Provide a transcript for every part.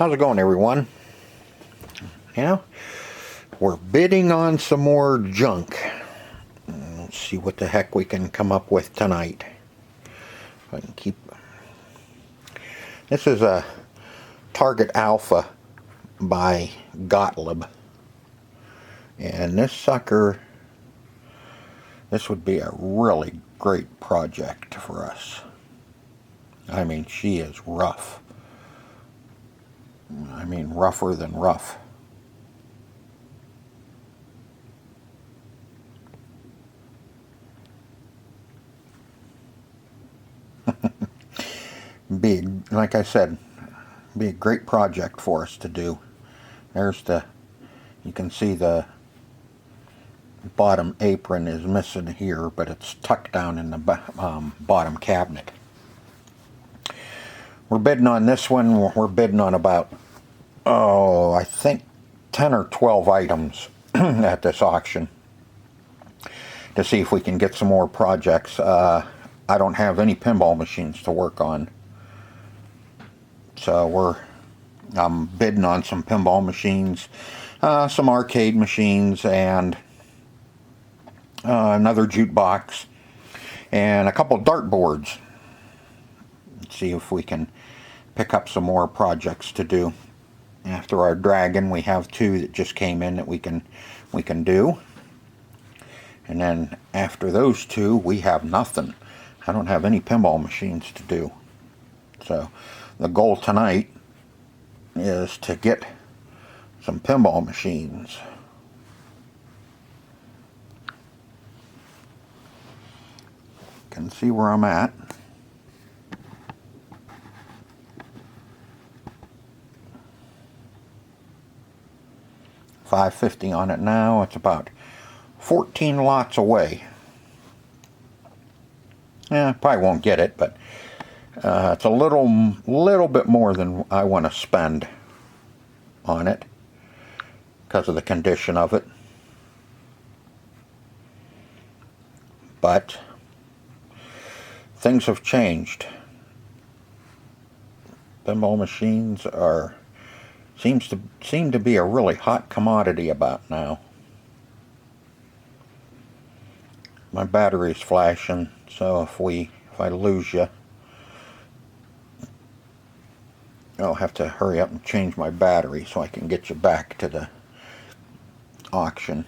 How's it going, everyone? We're bidding on some more junk. Let's see what the heck we can come up with tonight. If I can keep. This is a Target Alpha by Gottlieb, and this sucker. This would be a really great project for us. I mean, she is rough. I mean, rougher than rough. Like I said, be a great project for us to do. You can see the bottom apron is missing here, but it's tucked down in the bottom cabinet. We're bidding on this one. We're bidding on about, I think 10 or 12 items at this auction to see if we can get some more projects. I don't have any pinball machines to work on, so I'm bidding on some pinball machines, some arcade machines, and another jukebox, and a couple dartboards. Let's see if we can pick up some more projects to do. After our dragon, we have 2 that just came in that we can do, and then after those 2, we have nothing. I don't have any pinball machines to do. So the goal tonight is to get some pinball machines. Can see where I'm at. $5.50 on it now. It's about 14 lots away. Probably won't get it, but it's a little bit more than I want to spend on it because of the condition of it. But things have changed. Pinball machines seem to be a really hot commodity about now. My battery's flashing, so if I lose you, I'll have to hurry up and change my battery so I can get you back to the auction.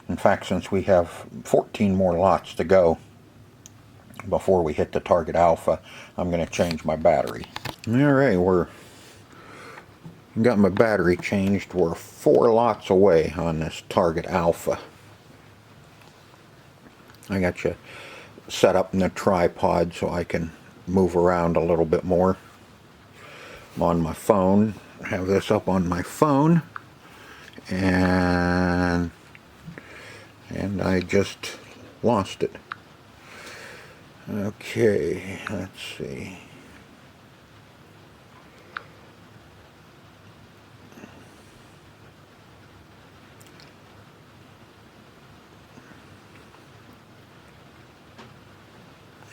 In fact, since we have 14 more lots to go before we hit the Target Alpha, I'm going to change my battery. Alright, got my battery changed. We're 4 lots away on this Target Alpha. I got you set up in the tripod so I can move around a little bit more. I'm on my phone. I have this up on my phone, and I just lost it. Okay, let's see.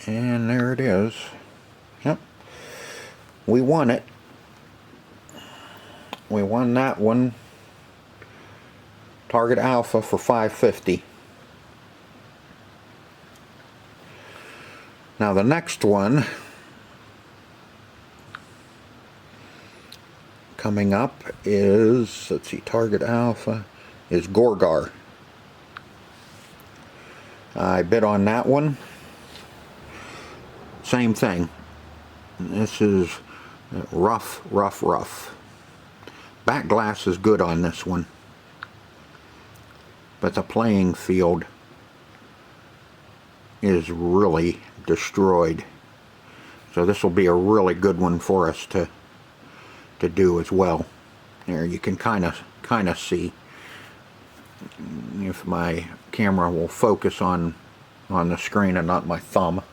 And there it is. Yep. We won it. We won that one. Target Alpha for $5.50. Now the next one coming up is, let's see, Target Alpha is Gorgar. I bid on that one. Same thing. This is rough. Back glass is good on this one, but the playing field is really destroyed. So this will be a really good one for us to do as well. There you can kind of see, if my camera will focus on the screen and not my thumb.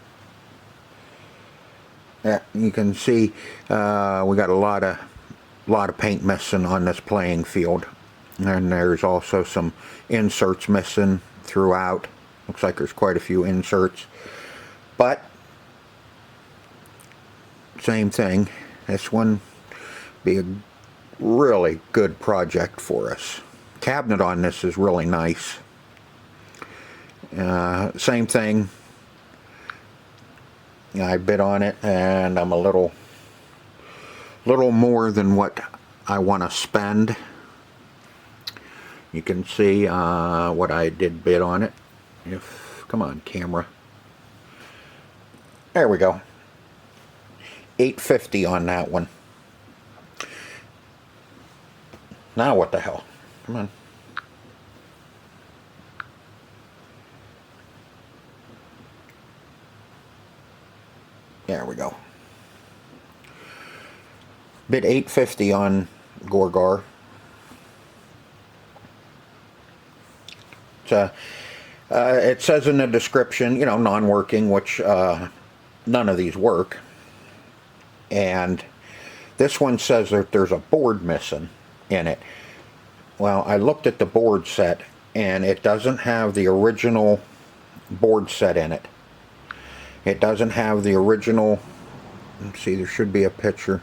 Yeah, you can see we got a lot of paint missing on this playing field, and there's also some inserts missing throughout. Looks like there's quite a few inserts, but same thing. This one Be a really good project for us. Cabinet on this is really nice. Same thing. I bid on it, and I'm a little more than what I want to spend. You can see what I did bid on it. Come on, camera. There we go. $850 on that one. Now what the hell? Come on. There we go. Bid $850 on Gorgar. It says in the description, you know, non-working, which none of these work. And this one says that there's a board missing in it. Well, I looked at the board set, and it doesn't have the original board set in it. It doesn't have the original. Let's see, there should be a picture.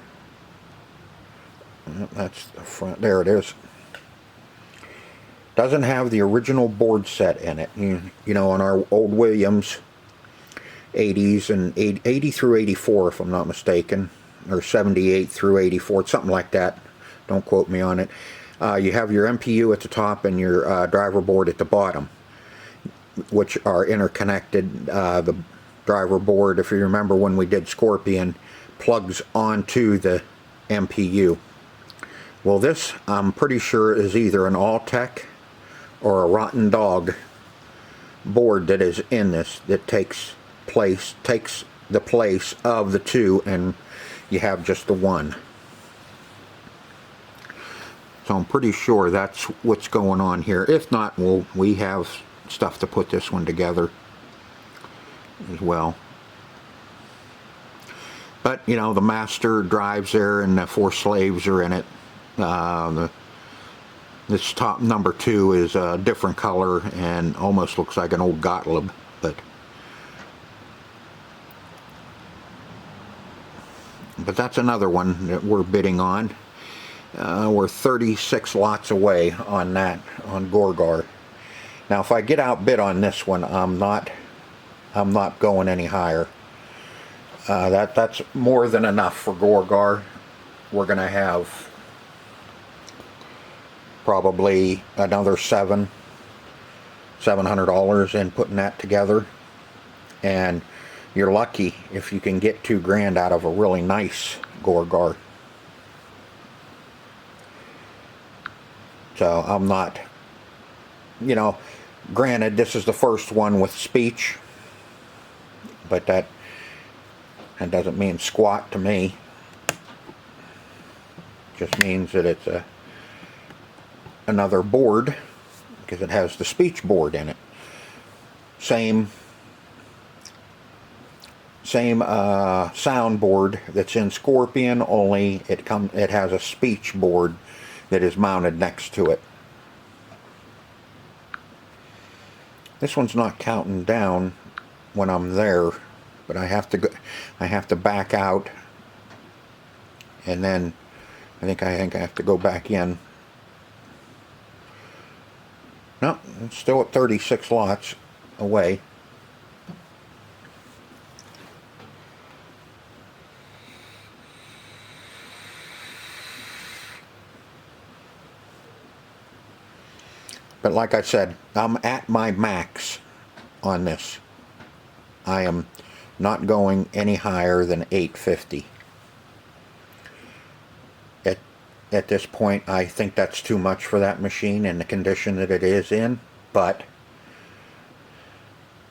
That's the front. There it is. Doesn't have the original board set in it. You know, on our old Williams 80s and 80 through 84, if I'm not mistaken, or 78 through 84, something like that. Don't quote me on it. You have your MPU at the top and your driver board at the bottom, which are interconnected. The driver board, if you remember when we did Scorpion, plugs onto the MPU. Well, this, I'm pretty sure, is either an All-Tech or a Rotten Dog board that is in this, that takes the place of the two, and you have just the one. So I'm pretty sure that's what's going on here. If not, we have stuff to put this one together as well. But, you know, the master drives there, and the 4 slaves are in it. This top number 2 is a different color and almost looks like an old Gottlieb, but that's another one that we're bidding on. We're 36 lots away on that, on Gorgar. Now, if I get outbid on this one, I'm not going any higher. That's more than enough for Gorgar. We're gonna have probably another $700 in putting that together, and you're lucky if you can get $2,000 out of a really nice Gorgar. So I'm not, you know, granted this is the first one with speech, but that doesn't mean squat to me. Just means that it's another board, because it has the speech board in it. Same soundboard that's in Scorpion, only it has a speech board that is mounted next to it. This one's not counting down when I'm there, but I have to back out, and then I think I have to go back in. No, it's still at 36 lots away. But like I said, I'm at my max on this. I am not going any higher than $850. At this point, I think that's too much for that machine in the condition that it is in, but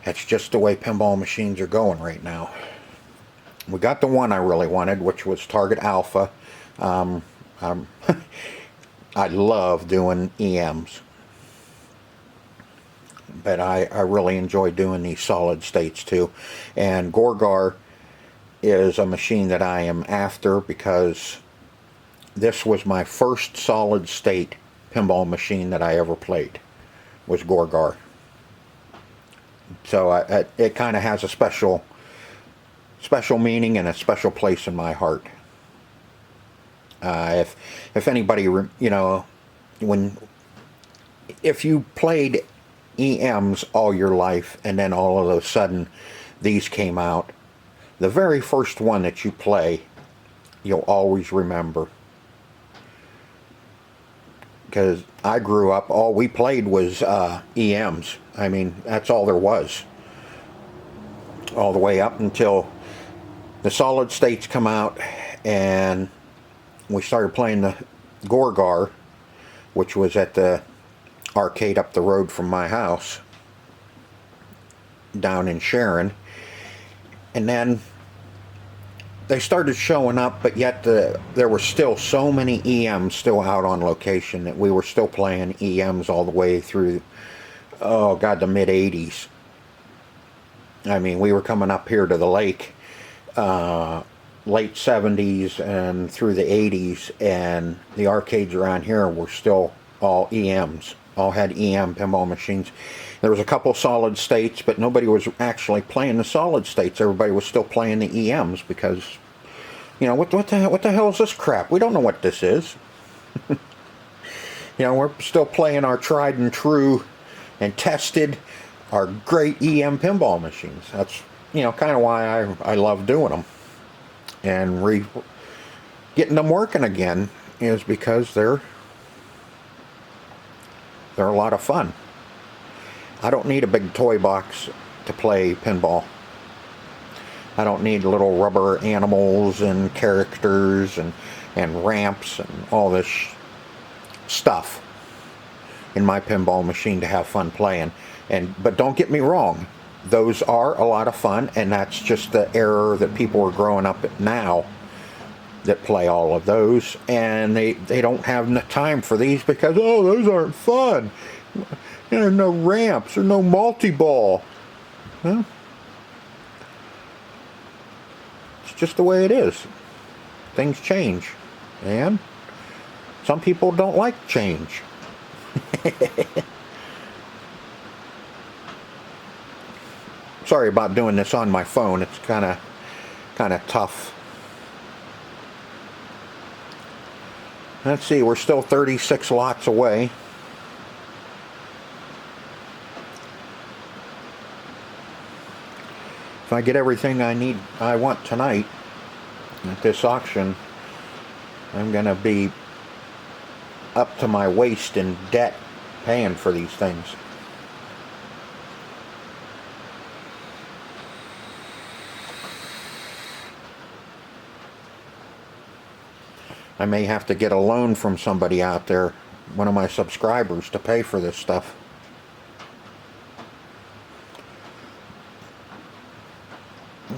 that's just the way pinball machines are going right now. We got the one I really wanted, which was Target Alpha. I love doing EMs, but I really enjoy doing these solid states too. And Gorgar is a machine that I am after, because this was my first solid state pinball machine that I ever played, was Gorgar. So it kind of has a special meaning and a special place in my heart. If anybody, you know, if you played EMs all your life and then all of a sudden these came out, the very first one that you play, you'll always remember. Because I grew up, all we played was EMs. I mean, that's all there was. All the way up until the solid states come out and we started playing the Gorgar, which was at the arcade up the road from my house down in Sharon. And then they started showing up, but yet there were still so many EMs still out on location that we were still playing EMs all the way through, oh God, the mid-80s. I mean, we were coming up here to the lake late 70s and through the 80s, and the arcades around here were still all EMs, all had EM pinball machines. There was a couple solid states, but nobody was actually playing the solid states. Everybody was still playing the EMs because, you know, what the hell is this crap? We don't know what this is. You know, we're still playing our tried and true and tested, our great EM pinball machines. That's, you know, kind of why I love doing them. And getting them working again is because they're a lot of fun. I don't need a big toy box to play pinball. I don't need little rubber animals and characters and ramps and all this stuff in my pinball machine to have fun playing. But don't get me wrong, those are a lot of fun, and that's just the era that people are growing up at now that play all of those, and they don't have time for these because, oh, those aren't fun. There's no ramps or no multi-ball. Well, it's just the way it is. Things change, and some people don't like change. Sorry about doing this on my phone. It's kind of tough. Let's see, we're still 36 lots away. If I get everything I want tonight at this auction, I'm going to be up to my waist in debt paying for these things. I may have to get a loan from somebody out there, one of my subscribers, to pay for this stuff.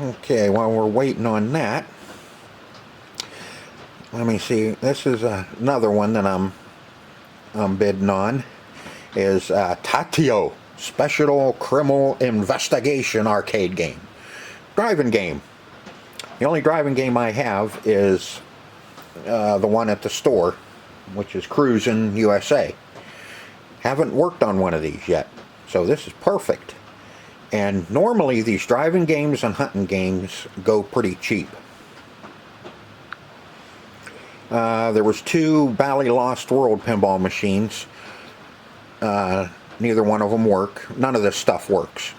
Okay, while we're waiting on that, let me see. This is another one that I'm bidding on. Is Tatio Special Criminal Investigation arcade game, driving game. The only driving game I have is the one at the store, which is Cruisin' USA. Haven't worked on one of these yet, so this is perfect. And normally these driving games and hunting games go pretty cheap. There was two Bally Lost World pinball machines. Neither one of them work. None of this stuff works.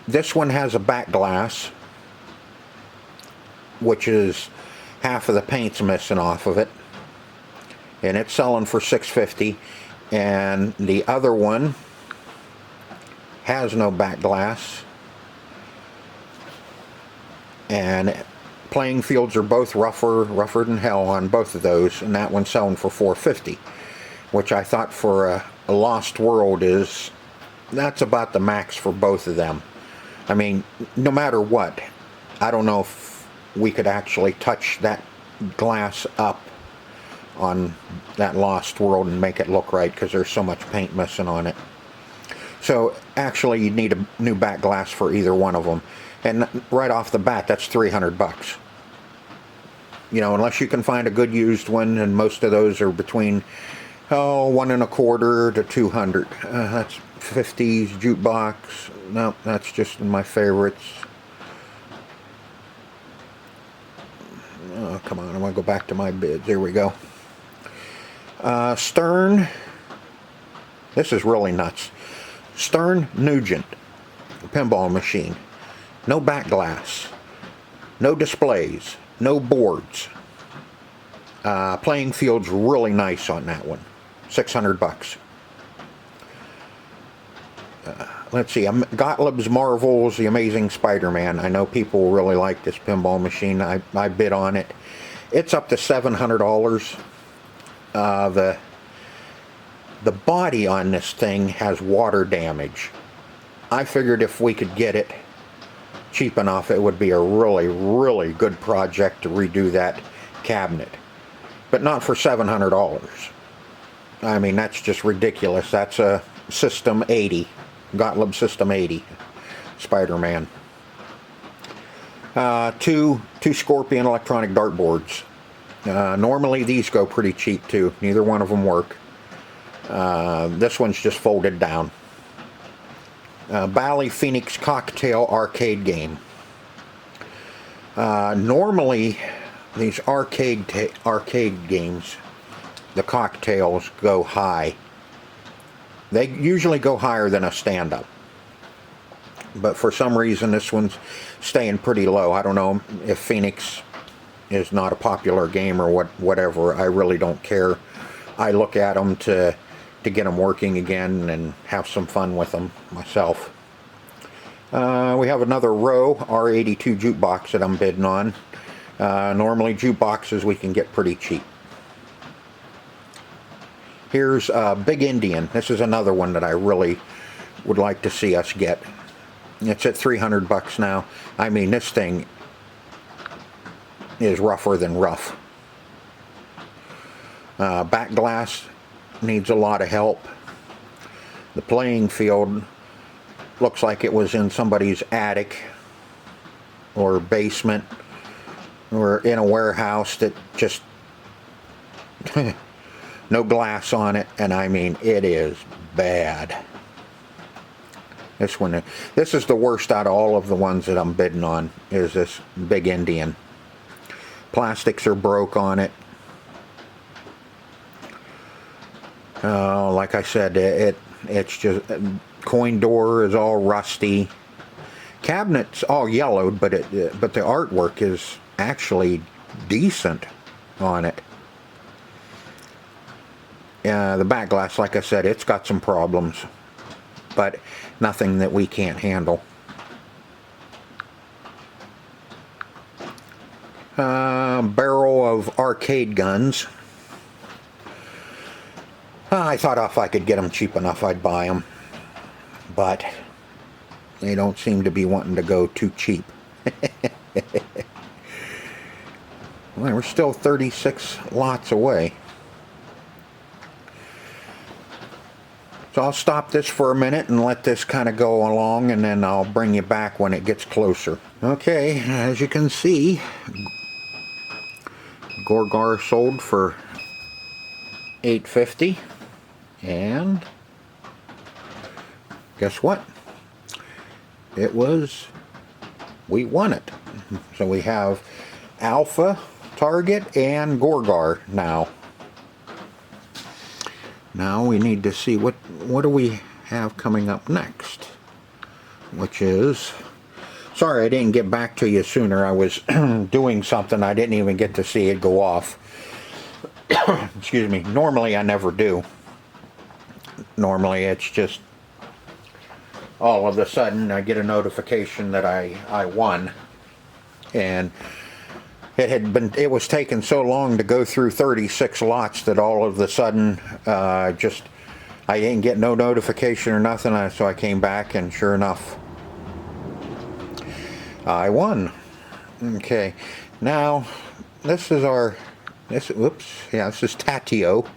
This one has a back glass, which is half of the paint's missing off of it, and it's selling for $6.50. And the other one has no back glass, and playing fields are both rougher than hell on both of those, and that one's selling for $4.50, which I thought for a Lost World that's about the max for both of them. I mean, no matter what, I don't know if we could actually touch that glass up on that Lost World and make it look right, because there's so much paint missing on it. So actually you need a new back glass for either one of them, and right off the bat that's $300. You know, unless you can find a good used one, and most of those are between $125 to $200. That's 50s jukebox. No, that's just my favorites. Come on, I'm going to go back to my bids. Here we go. Stern. This is really nuts. Stern Nugent pinball machine. No back glass. No displays. No boards. Playing field's really nice on that one. $600. Let's see. Gottlieb's Marvels, The Amazing Spider-Man. I know people really like this pinball machine. I bid on it. It's up to $700. The body on this thing has water damage. I figured if we could get it cheap enough, it would be a really, really good project to redo that cabinet. But not for $700. I mean, that's just ridiculous. That's a System 80. Gottlieb System 80 Spider-Man. Two Scorpion electronic dartboards. Normally these go pretty cheap too. Neither one of them work. This one's just folded down. Bally Phoenix Cocktail arcade game. Normally these arcade games, the cocktails go high. They usually go higher than a stand-up. But for some reason this one's staying pretty low. I don't know if Phoenix is not a popular game or whatever. I really don't care. I look at them to get them working again and have some fun with them myself. We have another Row R82 jukebox that I'm bidding on. Normally jukeboxes we can get pretty cheap. Here's Big Indian. This is another one that I really would like to see us get. It's at $300 now. I mean, this thing is rougher than rough. Back glass needs a lot of help. The playing field looks like it was in somebody's attic or basement or in a warehouse that just no glass on it, and I mean it is bad. This is the worst out of all of the ones that I'm bidding on, is this Big Indian. Plastics are broke on it. Like I said, it's just coin door is all rusty. Cabinet's all yellowed, but the artwork is actually decent on it. The back glass, like I said, it's got some problems, but nothing that we can't handle. Barrel of arcade guns. I thought if I could get them cheap enough I'd buy them, but they don't seem to be wanting to go too cheap. Well, we're still 36 lots away. So I'll stop this for a minute and let this kind of go along, and then I'll bring you back when it gets closer. Okay, as you can see, Gorgar sold for $850, and guess what? We won it. So we have Alpha, Target, and Gorgar now. Now we need to see what do we have coming up next, which is, sorry I didn't get back to you sooner. I was doing something. I didn't even get to see it go off. Excuse me. Normally I never do. Normally it's just all of a sudden I get a notification that I won, and it was taking so long to go through 36 lots that all of a sudden I didn't get no notification or nothing, so I came back and sure enough I won. Okay, now this is this is Tatio,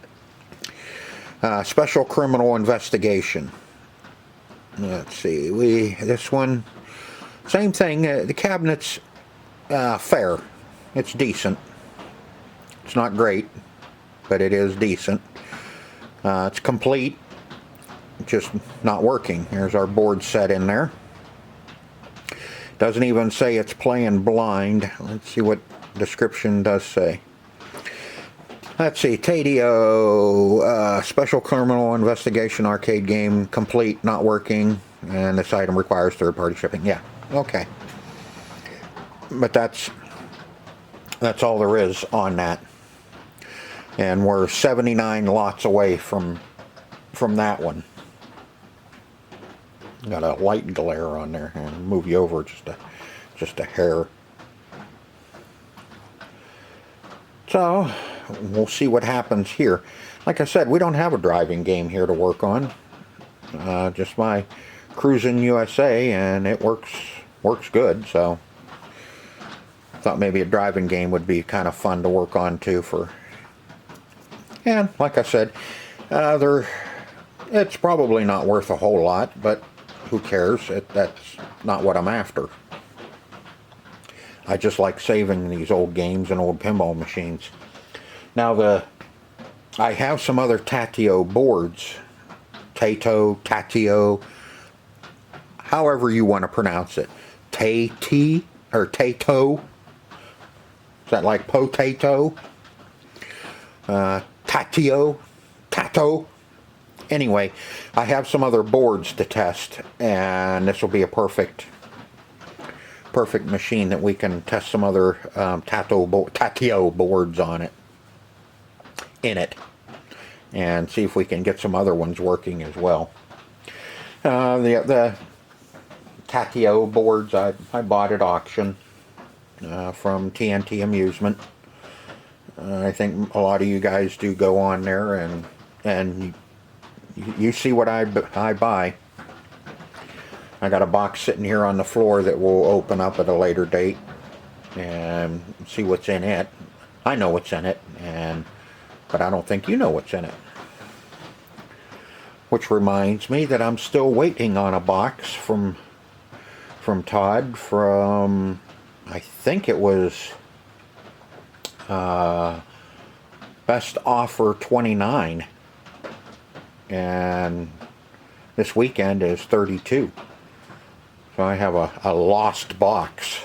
Special Criminal Investigation. Let's see, this one, same thing. The cabinet's fair. It's decent. It's not great, but it is decent. It's complete, just not working. Here's our board set in there. Doesn't even say it's playing blind. Let's see what description does say. Let's see, Tadio, special criminal investigation arcade game, complete, not working, and this item requires third-party shipping. Yeah, okay. But that's all there is on that. And we're 79 lots away from that one. Got a light glare on there, and move you over just a hair. So we'll see what happens here. Like I said, we don't have a driving game here to work on. Just my Cruising USA, and it works good. So thought maybe a driving game would be kind of fun to work on too. And like I said, it's probably not worth a whole lot, but who cares? That's not what I'm after. I just like saving these old games and old pinball machines. Now I have some other Tatio boards. Tatio, however you want to pronounce it. Or Tato. Is that like potato? Tato. Anyway, I have some other boards to test, and this will be a perfect machine that we can test some other Tatio boards in it, and see if we can get some other ones working as well. The Tatio boards I bought at auction from TNT Amusement. I think a lot of you guys do go on there and you see what I buy. I got a box sitting here on the floor that we'll open up at a later date and see what's in it. I know what's in it, but I don't think you know what's in it. Which reminds me that I'm still waiting on a box from Todd from, I think it was Best Offer 29, and this weekend is 32. So I have a lost box.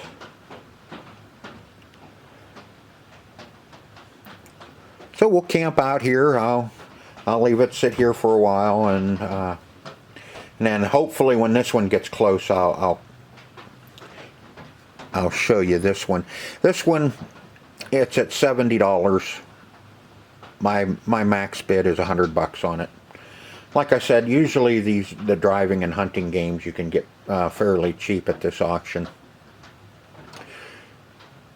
So we'll camp out here. I'll leave it sit here for a while, and then hopefully when this one gets close, I'll show you this one. This one, it's at $70. My max bid is $100 on it. Like I said, usually the driving and hunting games you can get fairly cheap at this auction.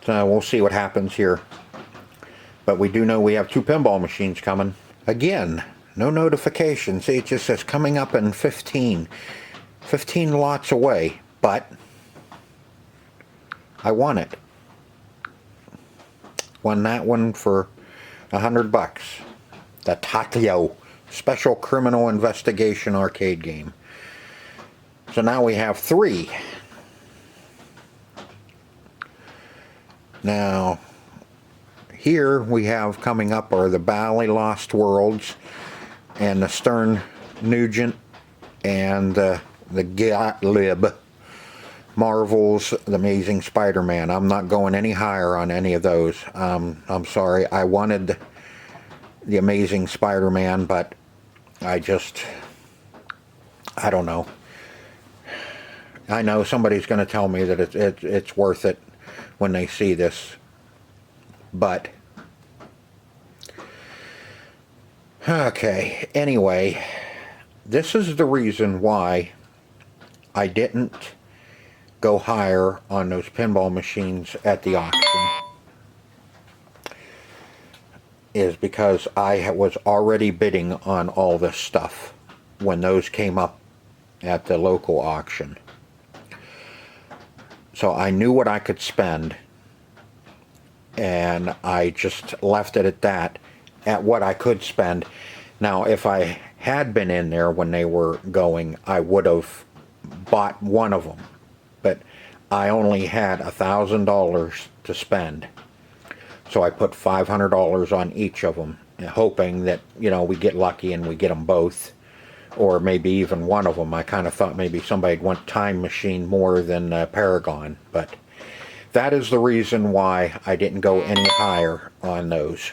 So we'll see what happens here. But we do know we have 2 pinball machines coming. Again, no notification. See, it just says coming up in 15 lots away. But I won it. Won that one for $100. The Tatio Special Criminal Investigation arcade game. So now we have 3. Now, here we have coming up are the Bally Lost Worlds and the Stern Nugent and the Gottlieb Marvel's The Amazing Spider-Man. I'm not going any higher on any of those. I'm sorry. I wanted The Amazing Spider-Man, but I don't know. I know somebody's going to tell me that it's worth it when they see this, but okay. Anyway, this is the reason why I didn't go higher on those pinball machines at the auction, is because I was already bidding on all this stuff when those came up at the local auction. So I knew what I could spend, and I just left it at that, at what I could spend. Now, if I had been in there when they were going, I would have bought one of them. But I only had $1,000 to spend. So I put $500 on each of them, hoping that, we get lucky and we get them both. Or maybe even one of them. I kind of thought maybe somebody'd want Time Machine more than Paragon. But that is the reason why I didn't go any higher on those,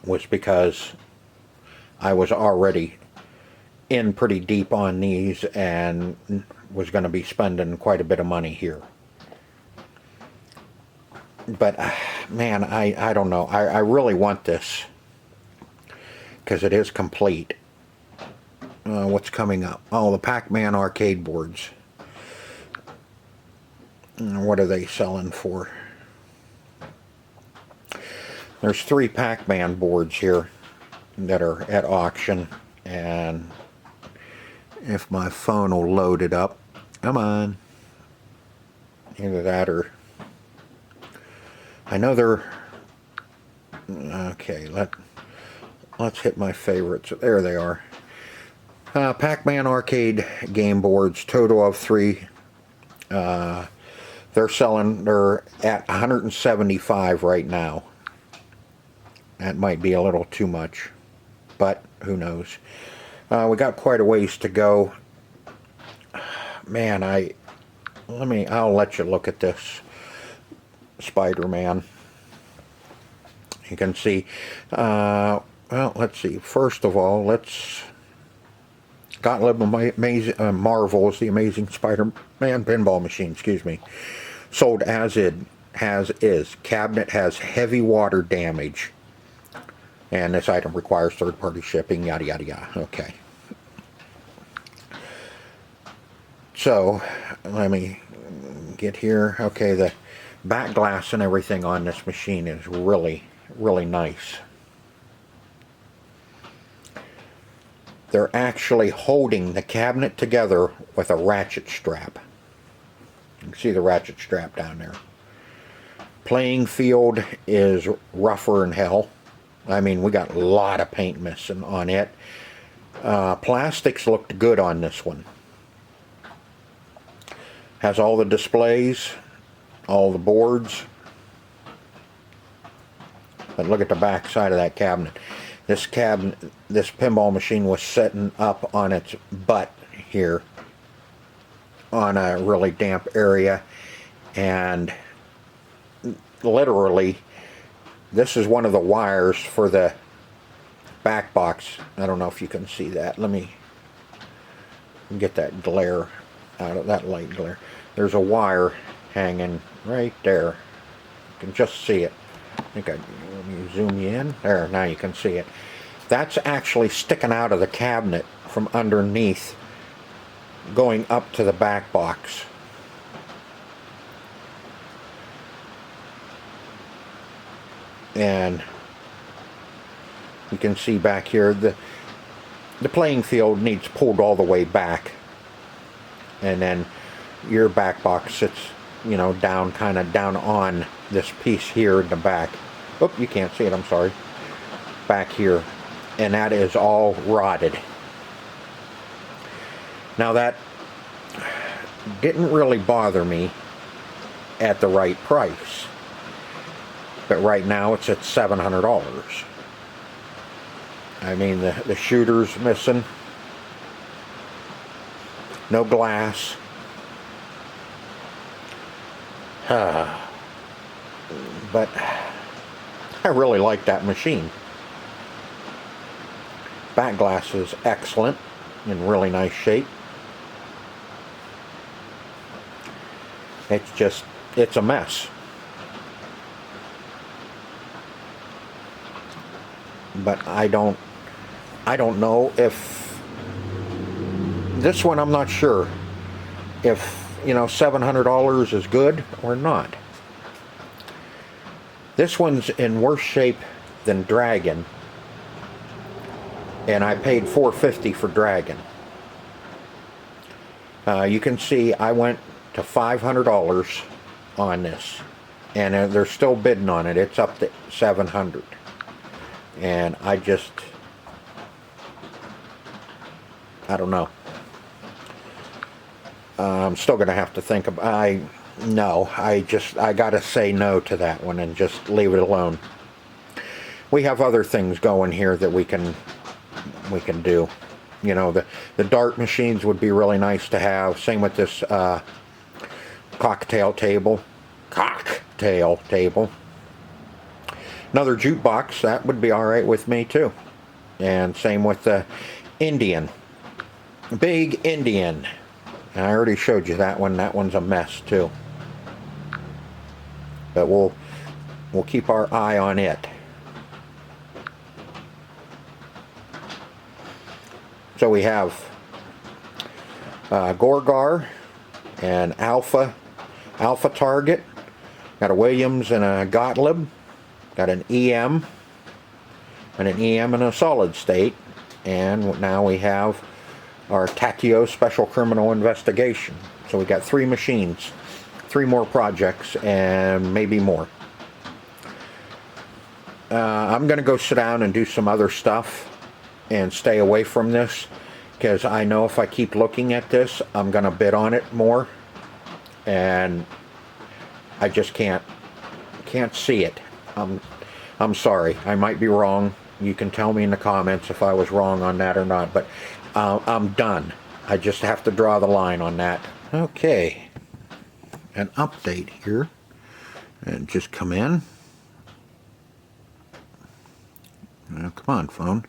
was because I was already in pretty deep on these and was going to be spending quite a bit of money here. But man, I don't know. I really want this because it is complete. What's coming up? Oh, the Pac-Man arcade boards. What are they selling for? There's 3 Pac-Man boards here that are at auction, and if my phone will load it up, come on. Either that or I know they're okay. Let's hit my favorites. There they are. Pac-Man arcade game boards, total of 3. They're at 175 right now. That might be a little too much, but who knows. We got quite a ways to go. Man, I'll let you look at this Spider-Man. You can see, well, let's see. First of all, Gauntlet Marvel's The Amazing Spider-Man Pinball Machine, excuse me. Sold as is. Cabinet has heavy water damage. And this item requires third-party shipping, yada, yada, yada. Okay. So, let me get here. Okay, the back glass and everything on this machine is really, really nice. They're actually holding the cabinet together with a ratchet strap. You can see the ratchet strap down there. Playing field is rougher than hell. I mean, we got a lot of paint missing on it. Plastics looked good on this one. Has all the displays, all the boards. But look at the back side of that cabinet. This pinball machine was sitting up on its butt here on a really damp area, and literally this is one of the wires for the back box. I don't know if you can see that. Let me get that glare out of that light glare. There's a wire hanging right there. You can just see it. I think let me zoom you in. There, now you can see it. That's actually sticking out of the cabinet from underneath, going up to the back box. And you can see back here the playing field needs pulled all the way back, and then your back box sits, you know, down, kind of down on this piece here in the back. Oh, you can't see it, I'm sorry. Back here. And that is all rotted. Now that didn't really bother me at the right price. But right now it's at $700. I mean, the shooter's missing. No glass. But I really like that machine. Back glass is excellent, in really nice shape. It's a mess. But I don't know if this one, I'm not sure if, you know, $700 is good or not. This one's in worse shape than Dragon, and I paid $450 for Dragon. You can see I went to $500 on this, and they're still bidding on it. It's up to $700, and I don't know. I'm still gonna have to think about. I gotta say no to that one and just leave it alone. We have other things going here that we can do. You know, the dart machines would be really nice to have. Same with this cocktail table. cocktail table. Another jukebox, that would be alright with me too. And same with the Indian. Big Indian. I already showed you that one. That one's a mess too. But we'll keep our eye on it. So we have Gorgar and Alpha Target. Got a Williams and a Gottlieb. Got an EM and an EM in a solid state. And now we have our Takio Special Criminal Investigation. So we got 3 machines, 3 more projects, and maybe more. I'm going to go sit down and do some other stuff and stay away from this, because I know if I keep looking at this, I'm going to bid on it more, and I just can't see it. I'm sorry. I might be wrong. You can tell me in the comments if I was wrong on that or not, but I'm done. I just have to draw the line on that. Okay, an update here, and just come in. Now, come on, phone.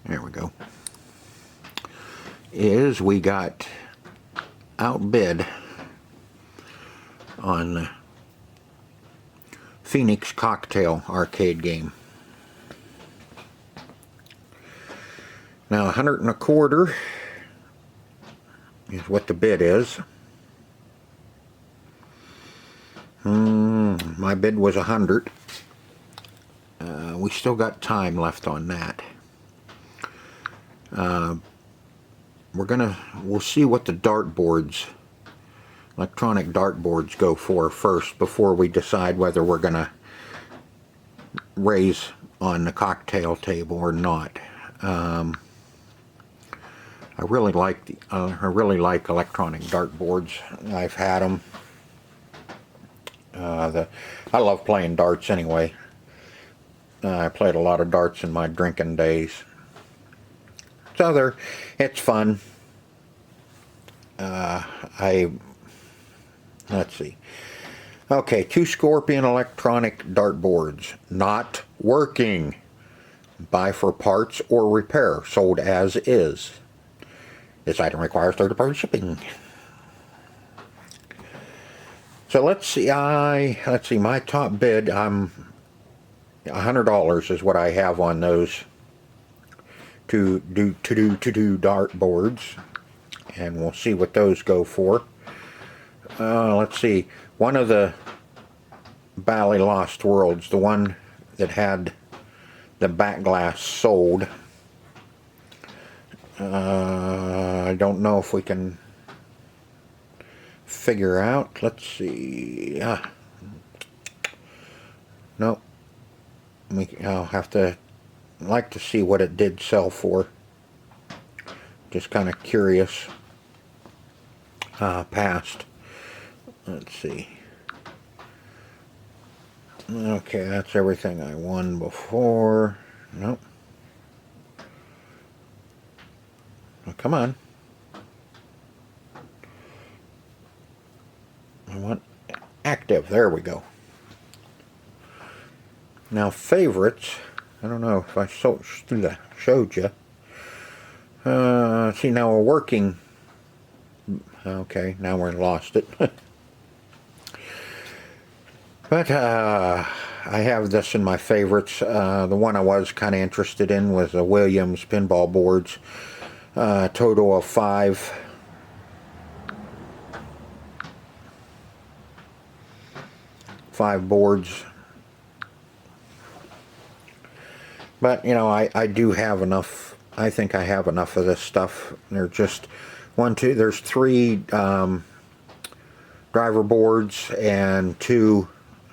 There we go. We got outbid on the Phoenix Cocktail arcade game. Now, 125 is what the bid is. My bid was 100. We still got time left on that. We'll see what the dartboards, electronic dartboards, go for first before we decide whether we're gonna raise on the cocktail table or not. I really like electronic dartboards. I've had them. I love playing darts anyway. I played a lot of darts in my drinking days. So it's fun. Let's see. Okay, 2 Scorpion electronic dartboards. Not working. Buy for parts or repair. Sold as is. This item requires third-party shipping. So let's see. My top bid. $100 is what I have on those to do dartboards, and we'll see what those go for. Let's see. One of the Bally Lost Worlds, the one that had the back glass sold. I don't know if we can figure out. Let's see. Nope. I'll have to like to see what it did sell for. Just kind of curious. Past. Let's see. Okay, that's everything I won before. Nope. Oh, come on. I want active. There we go. Now favorites. I don't know if I showed you. See, now we're working. Okay, now we're lost it. But I have this in my favorites. The one I was kind of interested in was the Williams pinball boards. Total of 5. Five boards. But, you know, I do have enough. I think I have enough of this stuff. They're just there's 3 driver boards and 2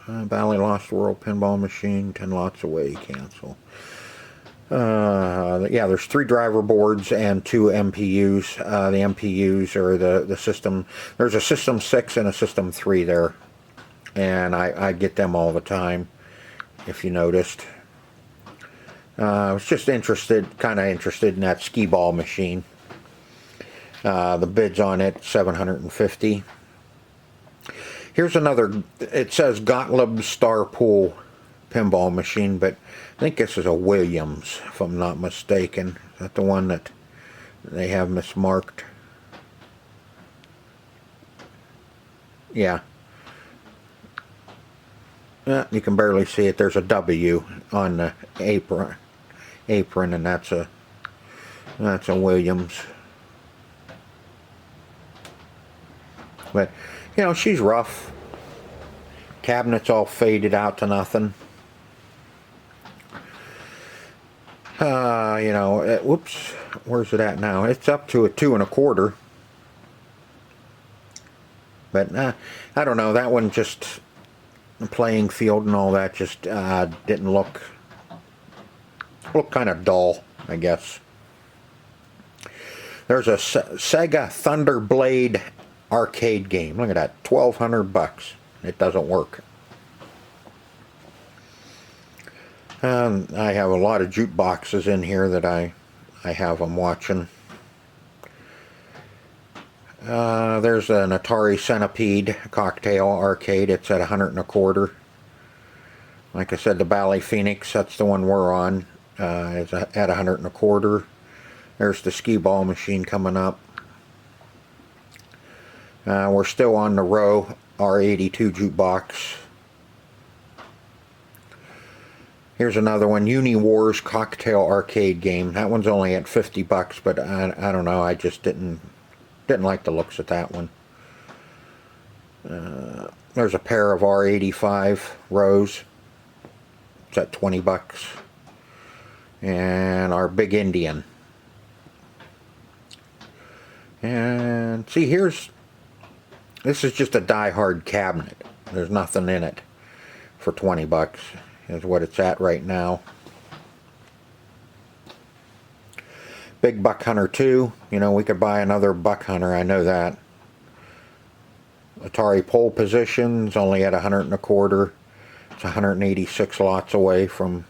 Bally Lost World pinball machine, 10 lots away, cancel. Yeah, there's 3 driver boards and 2 MPUs. The MPUs are the system. There's a system 6 and a system 3 there. And I get them all the time, if you noticed. I was just kind of interested in that skee ball machine. The bid's on it, $750. Here's another, it says Gottlieb Star Pool pinball machine, but I think this is a Williams, if I'm not mistaken. Is that the one that they have mismarked? Yeah. You can barely see it. There's a W on the apron, and that's a Williams. But you know, she's rough. Cabinet's all faded out to nothing. You know, whoops, where's it at now? It's up to a 2 1/4. But I don't know. That one just, the playing field and all that just didn't look kind of dull, I guess. There's a Sega Thunderblade arcade game. Look at that, $1,200. It doesn't work. I have a lot of jukeboxes in here that I have them watching. There's an Atari Centipede cocktail arcade. It's at $100 1/4. Like I said, the Bally Phoenix, that's the one we're on, is at $100 1/4. There's the skee ball machine coming up. We're still on the row R82 jukebox. Here's another one, Uni Wars cocktail arcade game. That one's only at $50, but I don't know. I just didn't like the looks of that one. There's a pair of R85 rows. It's at $20. And our Big Indian. And see, this is just a die-hard cabinet. There's nothing in it for $20 is what it's at right now. Big Buck Hunter 2. You know, we could buy another Buck Hunter, I know that. Atari Pole Positions, only at $100 1/4. It's 186 lots away from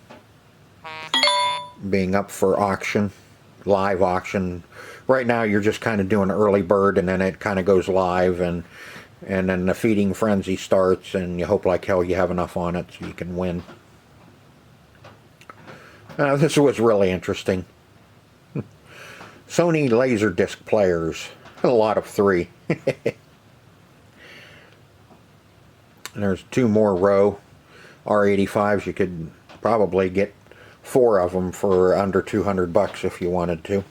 being up for auction, live auction. Right now you're just kind of doing early bird, and then it kind of goes live, and then the feeding frenzy starts, and you hope like hell you have enough on it so you can win. This was really interesting. Sony Laserdisc players, a lot of 3. And there's 2 more row R85s. You could probably get 4 of them for under $200 if you wanted to.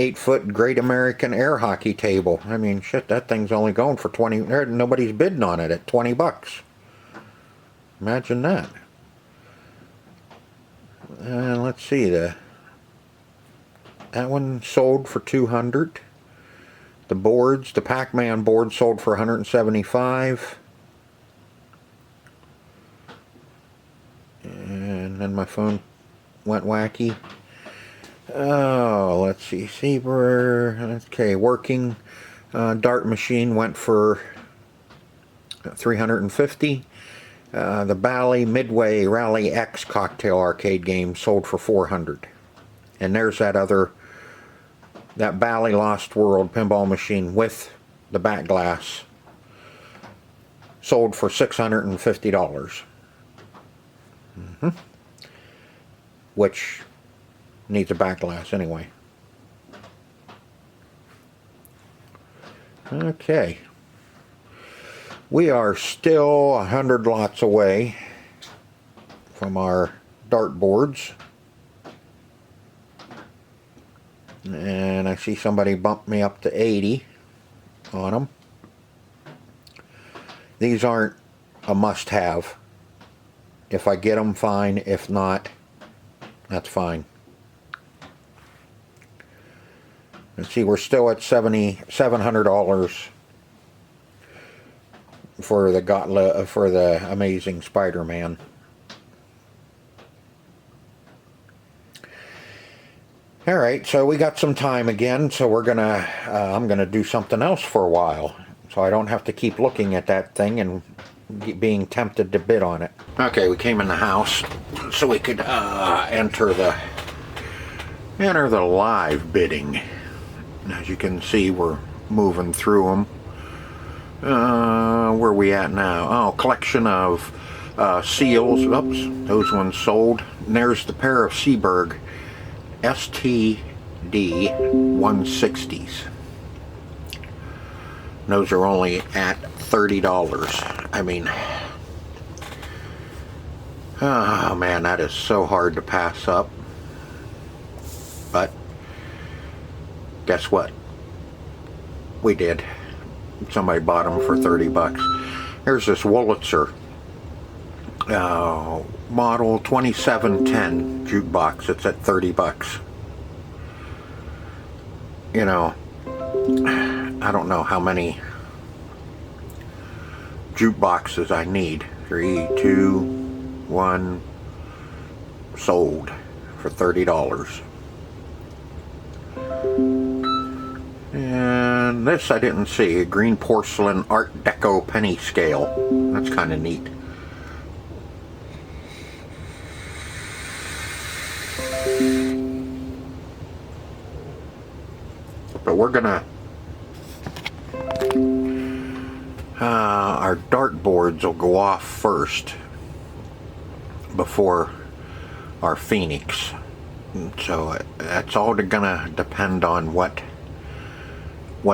Eight-foot Great American Air Hockey Table. I mean, shit, that thing's only going for 20. Nobody's bidding on it at $20. Imagine that. Let's see, that one sold for $200. The boards, the Pac-Man board, sold for $175. And then my phone went wacky. Oh, let's see, Saber. Okay, working dart machine went for $350. The Bally Midway Rally X cocktail arcade game sold for $400. And there's that Bally Lost World pinball machine with the back glass, sold for $650. Which needs a back glass anyway. Okay. We are still 100 lots away from our dart boards. And I see somebody bumped me up to 80 on them. These aren't a must-have. If I get them, fine. If not, that's fine. Let's see, we're still at $700 for the Amazing Spider-Man. All right, so we got some time again, so I'm gonna do something else for a while, so I don't have to keep looking at that thing and being tempted to bid on it. Okay, we came in the house so we could enter the live bidding. As you can see, we're moving through them. Where are we at now? Oh, collection of seals. Oops, those ones sold. And there's the pair of Seaberg STD 160s. Those are only at $30. I mean, oh man, that is so hard to pass up. But guess what? We did. Somebody bought them for 30 bucks. Here's this Wurlitzer model 2710 jukebox. It's at 30 bucks. You know, I don't know how many jukeboxes I need. 3, 2, 1, sold for $30. And this I didn't see, a green porcelain Art Deco penny scale. That's kind of neat. But we're gonna our dart boards will go off first before our Phoenix. So that's all gonna depend on what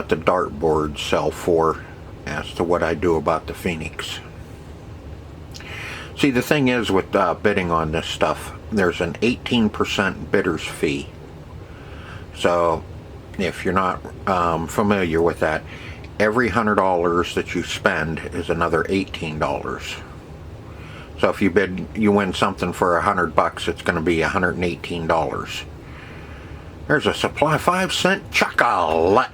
the dart boards sell for as to what I do about the Phoenix. See, the thing is with bidding on this stuff, there's an 18% bidder's fee. So if you're not familiar with that, every $100 that you spend is another $18. So if you win something for $100, it's going to be $118. There's a supply 5-cent chocolate.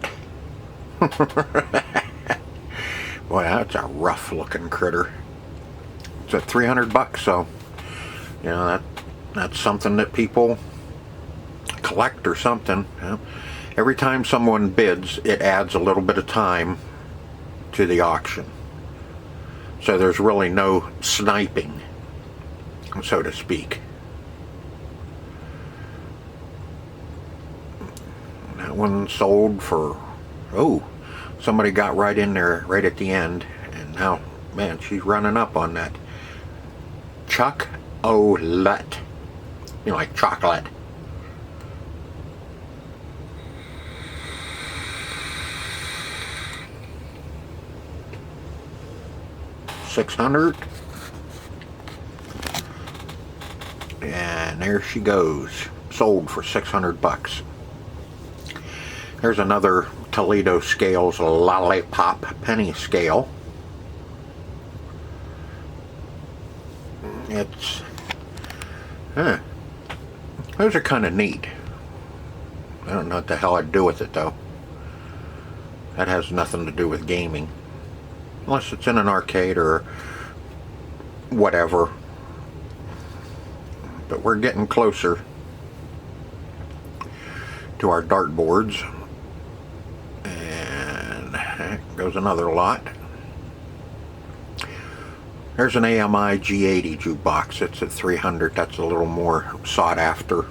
Boy, that's a rough looking critter. It's at 300 bucks, so you know that's something that people collect or something. You know? Every time someone bids, it adds a little bit of time to the auction. So there's really no sniping, so to speak. That one sold for, oh, somebody got right in there right at the end, and now, man, she's running up on that chocolate. You know, like chocolate. $600, and there she goes, sold for 600 bucks. There's another Toledo Scales Lollipop penny scale. It's those are kind of neat. I don't know what the hell I'd do with it though. That has nothing to do with gaming. Unless it's in an arcade or whatever. But we're getting closer to our dart boards. And there goes another lot. There's an AMI G80 jukebox. It's at 300. That's a little more sought after.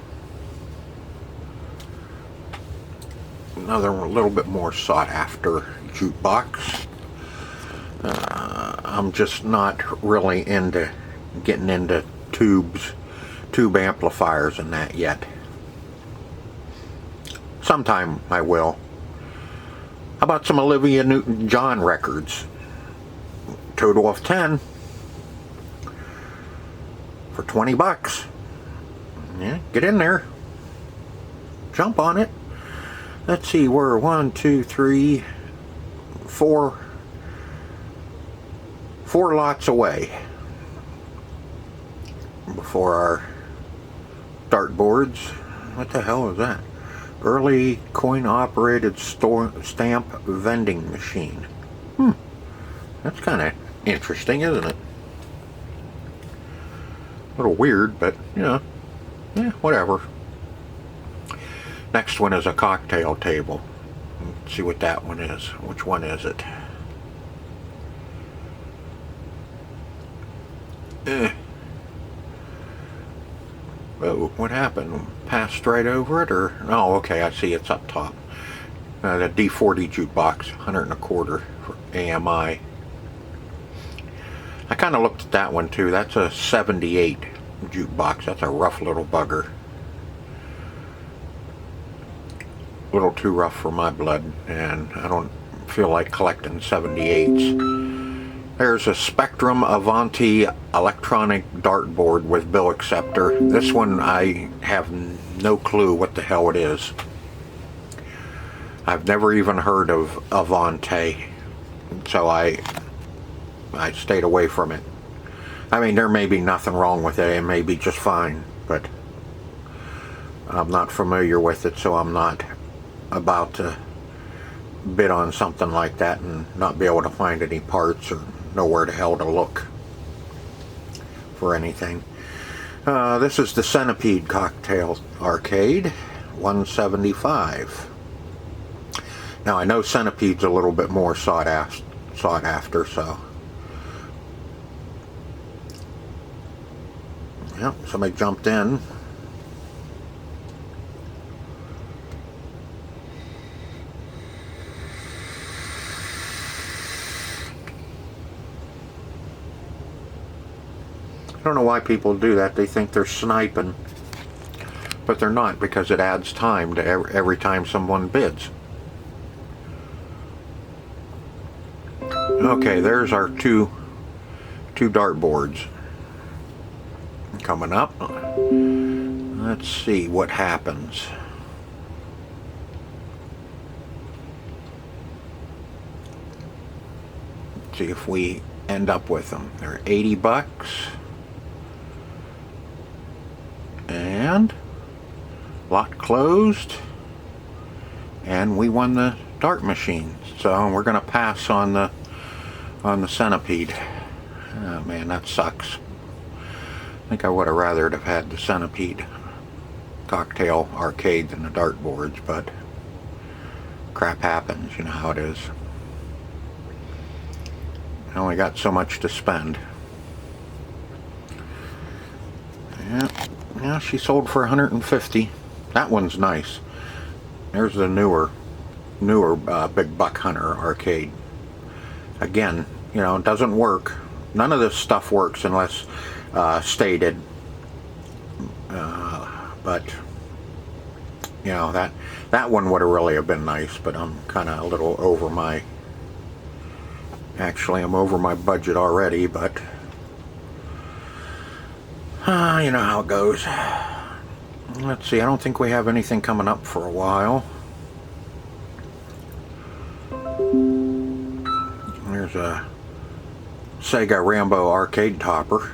Another a little bit more sought after jukebox. I'm just not really into getting into tube amplifiers and that yet. Sometime I will. How about some Olivia Newton-John records? Total of 10 for 20 bucks. Yeah, get in there. Jump on it. Let's see, we're 1, 2, 3, 4 lots away before our dart boards. What the hell is that? Early coin operated stamp vending machine. That's kind of interesting, isn't it? A little weird, but you know, yeah, whatever. Next one is a cocktail table. Let's see what that one is. Which one is it? Oh, what happened? Passed right over it, or? Oh, okay, I see it's up top. The D40 jukebox, 125 for AMI. I kind of looked at that one too. That's a 78 jukebox. That's a rough little bugger. A little too rough for my blood, and I don't feel like collecting 78s. There's a Spectrum Avanti electronic dartboard with bill acceptor. This one I have no clue what the hell it is. I've never even heard of Avanti, so I stayed away from it. I mean, there may be nothing wrong with it. It may be just fine, but I'm not familiar with it, so I'm not about to bid on something like that and not be able to find any parts or know where the hell to look for anything. This is the Centipede Cocktail Arcade, 175. Now I know Centipede's a little bit more sought after, so yep, somebody jumped in. I don't know why people do that. They think they're sniping, but they're not, because it adds time to every time someone bids. Okay, there's our two dartboards coming up. Let's see what happens. Let's see if we end up with them. They're 80 bucks. And lot closed, and we won the dart machine. So we're gonna pass on the Centipede. Oh man, that sucks. I think I would have rather have had the Centipede Cocktail Arcade than the dartboards, but crap happens, you know how it is. I only got so much to spend. Yeah, she sold for 150. That one's nice. There's the newer Big Buck Hunter arcade. Again, you know, it doesn't work. None of this stuff works unless stated. But you know, that one would have really have been nice. But I'm kind of a little over my. Actually, I'm over my budget already. But you know how it goes. Let's see, I don't think we have anything coming up for a while. There's a Sega Rambo arcade topper.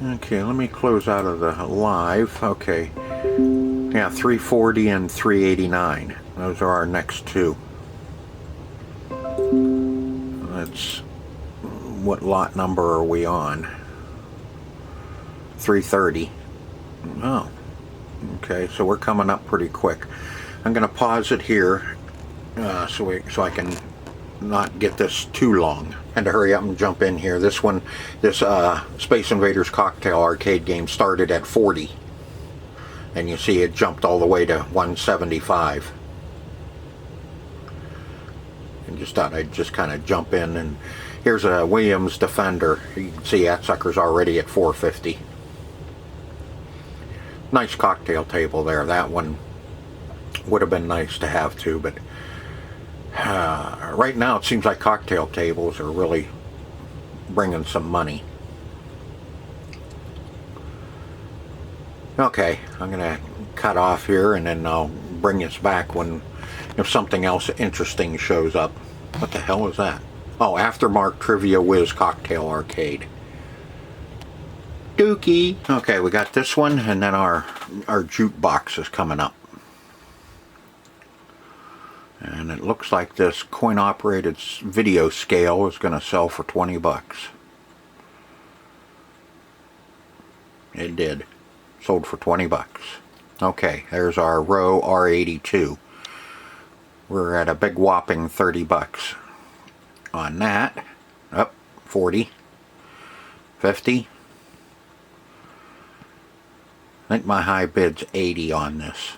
Okay, let me close out of the live. Okay, yeah, 340 and 389. Those are our next two. Let's. What lot number are we on? 330. Oh, okay, so we're coming up pretty quick. I'm going to pause it here so I can not get this too long. And to hurry up and jump in here. This Space Invaders Cocktail Arcade game started at 40. And you see it jumped all the way to 175. And just thought I'd just kind of jump in. And here's a Williams Defender. You can see that sucker's already at 450. Nice cocktail table there. That one would have been nice to have too, but right now it seems like cocktail tables are really bringing some money. Okay, I'm gonna cut off here and then I'll bring us back if something else interesting shows up. What the hell is that? Oh, Aftermark Trivia Whiz Cocktail Arcade. Dookie. Okay, we got this one, and then our jukebox is coming up. And it looks like this coin-operated video scale is going to sell for 20 bucks. It did. Sold for 20 bucks. Okay, there's our Row R82. We're at a big whopping 30 bucks on that. Up, 40, 50. I think my high bid's 80 on this.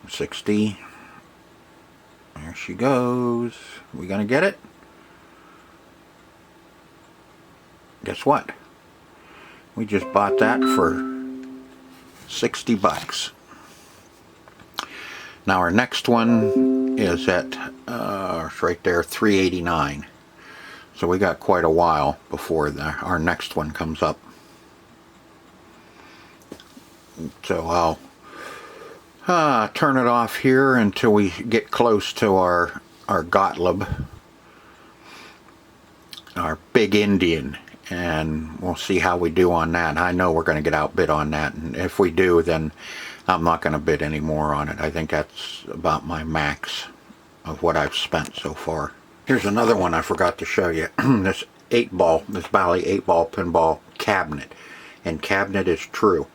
60. There she goes. We gonna get it? Guess what? We just bought that for 60 bucks. Now our next one is at it's right there, $3.89. So we got quite a while before our next one comes up. So I'll turn it off here until we get close to our Gottlieb, our big Indian, and we'll see how we do on that. I know we're going to get outbid on that, and if we do, then I'm not going to bid any more on it. I think that's about my max of what I've spent so far. Here's another one I forgot to show you. This 8-ball, this Bally 8-ball pinball cabinet. And cabinet is true.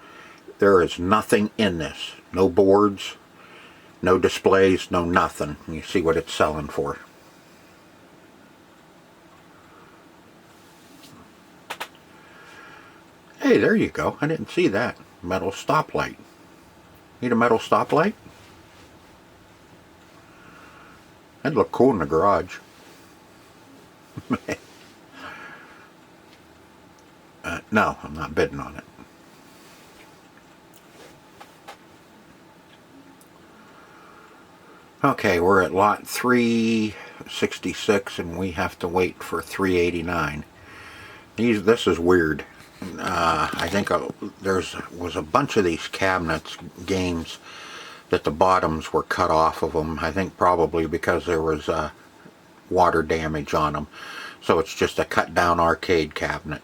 There is nothing in this. No boards, no displays, no nothing. You see what it's selling for. Hey, there you go. I didn't see that. Metal stoplight. Need a metal stoplight? That'd look cool in the garage. No, I'm not bidding on it. Okay, we're at lot 366 and we have to wait for 389. This is weird. I think was a bunch of these cabinets, games, that the bottoms were cut off of them. I think probably because there was water damage on them. So it's just a cut down arcade cabinet.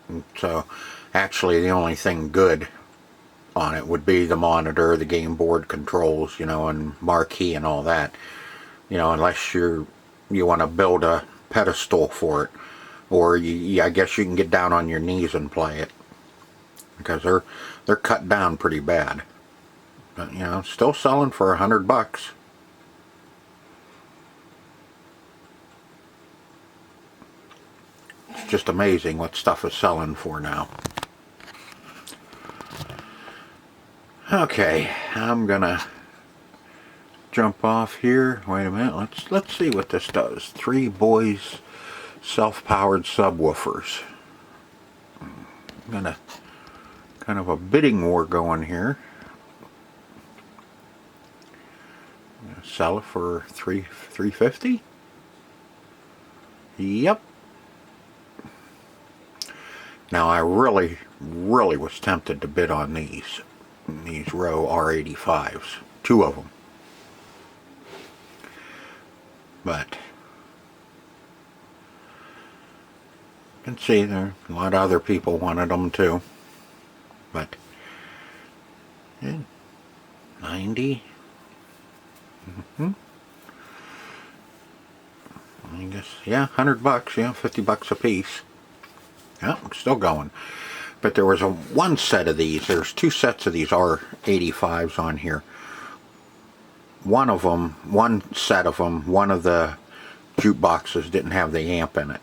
And so actually the only thing good on it would be the monitor, the game board controls, you know, and marquee and all that. You know, unless you want to build a pedestal for it, or I guess you can get down on your knees and play it, because they're cut down pretty bad. But you know, still selling for $100. It's just amazing what stuff is selling for now. Okay, I'm gonna jump off here. Wait a minute. Let's see what this does. 3 boys self-powered subwoofers. I'm gonna kind of a bidding war going here. I'm gonna sell it for $350. Yep. Now I really was tempted to bid on these Row R85s, 2 of them, but you can see there a lot of other people wanted them too. But yeah, 90. I guess, yeah, $100, yeah, $50 a piece. Yeah, still going. But there was one set of these. There's 2 sets of these R85s on here. One set of them, one of the jukeboxes didn't have the amp in it.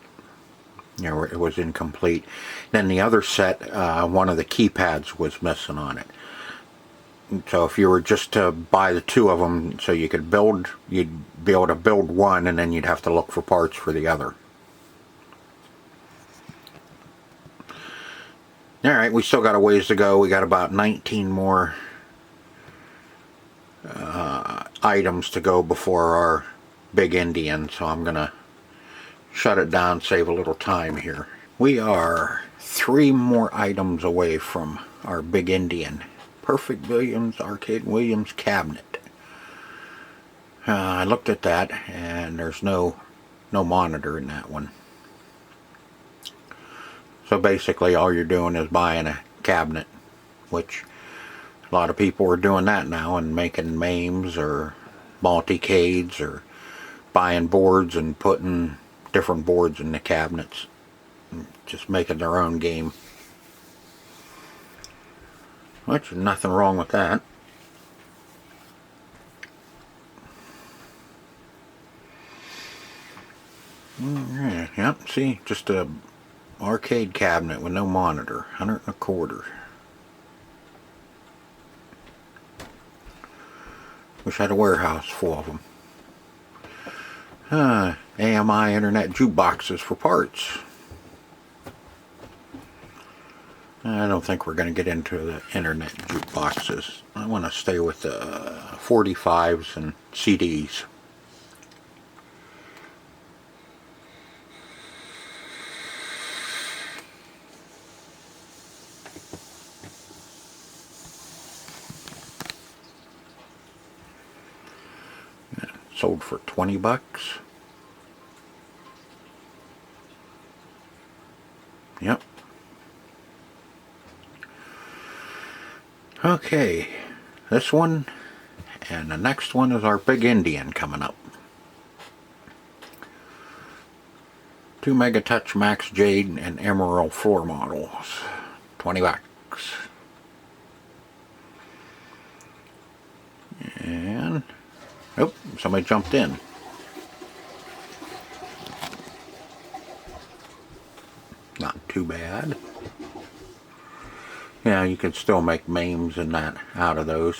You know, it was incomplete. Then the other set, one of the keypads was missing on it. So if you were just to buy the 2 of them so you could build, you'd be able to build one, and then you'd have to look for parts for the other. Alright, we still got a ways to go. We got about 19 more items to go before our big Indian, so I'm going to shut it down, save a little time here. We are 3 more items away from our big Indian. Perfect Williams Arcade Williams cabinet. I looked at that, and there's no monitor in that one. So basically all you're doing is buying a cabinet, which a lot of people are doing that now and making MAMEs or multicades, or buying boards and putting different boards in the cabinets, and just making their own game. Which is nothing wrong with that. Alright, yep, see, just a arcade cabinet with no monitor, $125. Wish I had a warehouse full of them. AMI internet jukeboxes for parts. I don't think we're going to get into the internet jukeboxes. I want to stay with the 45s and CDs. Sold for 20 bucks. Yep. Okay, this one and the next one is our Big Indian coming up. 2 Megatouch Max Jade and Emerald floor models. 20 bucks. And, oh, somebody jumped in. Not too bad. Yeah, you could still make memes and that out of those.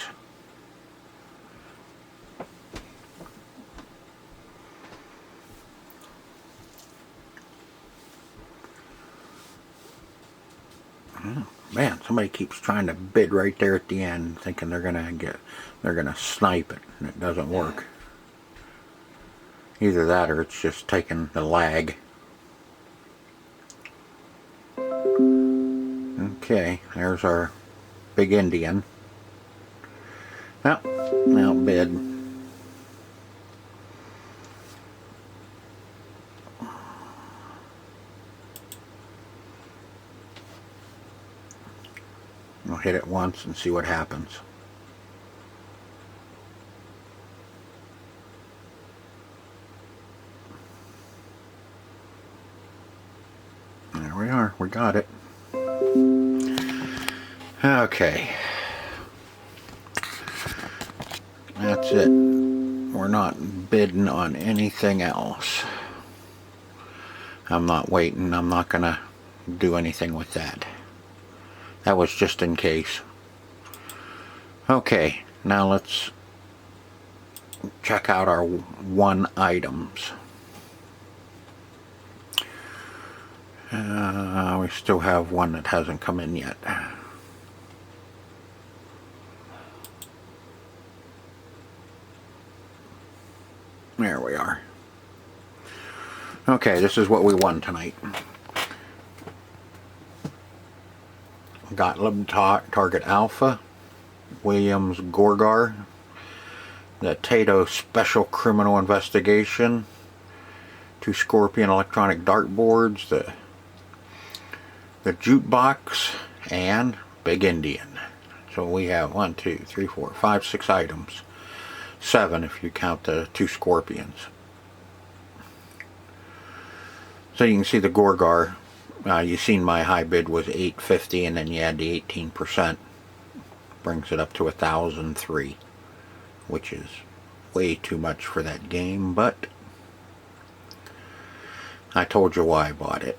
Oh, man, somebody keeps trying to bid right there at the end, thinking they're gonna snipe it, and it doesn't work. Either that or it's just taking the lag. Okay, there's our Big Indian. Well, outbid. We'll hit it once and see what happens. There we are, we got it. Okay. That's it. We're not bidding on anything else. I'm not waiting. I'm not gonna do anything with that. That was just in case. Okay, now let's check out our one items. We still have one that hasn't come in yet. There we are. Okay, this is what we won tonight. Gottlieb Target Alpha, Williams Gorgar, the Tato Special Criminal Investigation, 2 Scorpion electronic dartboards, the jukebox, and Big Indian. So we have 1, 2, 3, 4, 5, 6 items. 7 if you count the 2 Scorpions. So you can see the Gorgar. You seen my high bid was $850, and then you add the 18%. Brings it up to $1,003, which is way too much for that game, but I told you why I bought it.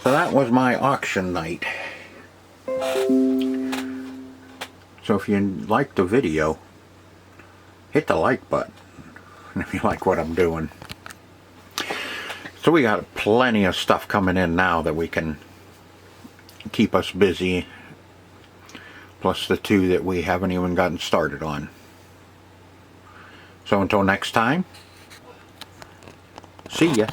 So that was my auction night. So if you liked the video, hit the like button if you like what I'm doing. So we got plenty of stuff coming in now that we can keep us busy, plus the 2 that we haven't even gotten started on. So until next time, see ya.